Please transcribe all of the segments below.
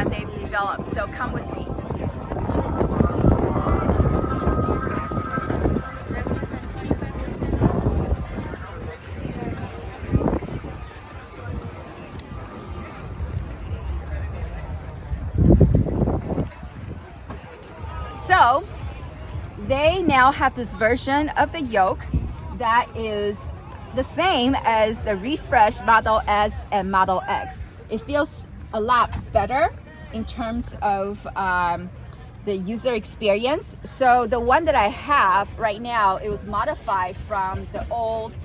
that they've developed. So come with me. So they now have this version of the yoke that is the same as the refreshed Model S and Model X. It feels a lot better in terms of the user experience. So the one that I have right now, it was modified from the old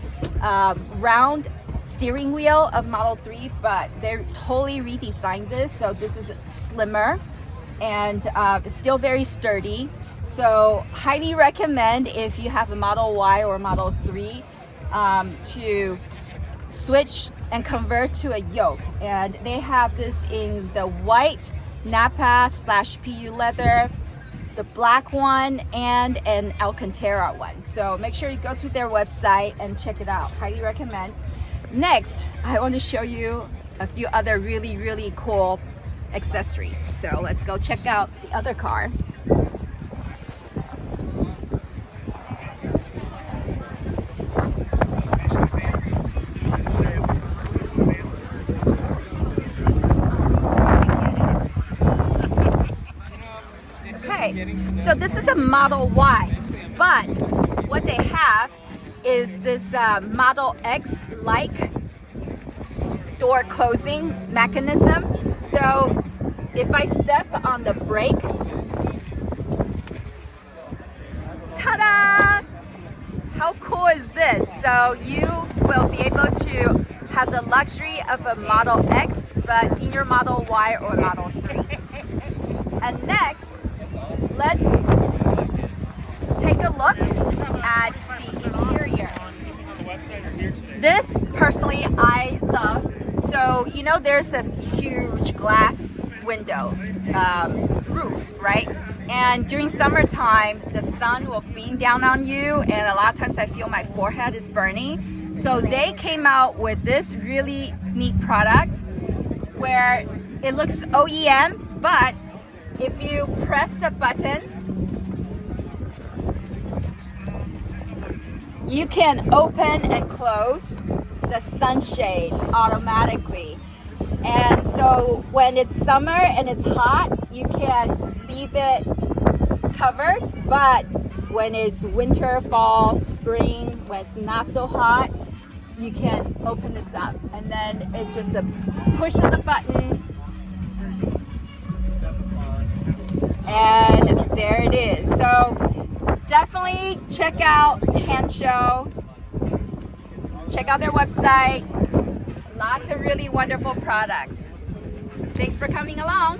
round steering wheel of Model 3, but they're totally redesigned this. So this is slimmer and still very sturdy. So highly recommend if you have a Model Y or Model 3 to switch and convert to a yoke. And they have this in the white Napa / PU leather, the black one, and an Alcantara one. So make sure you go to their website and check it out. Highly recommend. Next, I want to show you a few other really cool accessories. So let's go check out the other car. So this is a Model Y, but what they have is this Model X-like door closing mechanism. So if I step on the brake, ta-da! How cool is this? So you will be able to have the luxury of a Model X, but in your Model Y or Model 3. And next, let's take a look at the interior. This personally I love. So you know there's a huge glass window roof, right? And during summertime the sun will beam down on you, and a lot of times I feel my forehead is burning. So they came out with this really neat product where it looks OEM, but if you press a button, you can open and close the sunshade automatically. And so when it's summer and it's hot, you can leave it covered, but when it's winter, fall, spring, when it's not so hot, you can open this up, and then it's just a push of the button, and there it is. So definitely check out Hansshow. Check out their website. Lots of really wonderful products. Thanks for coming along.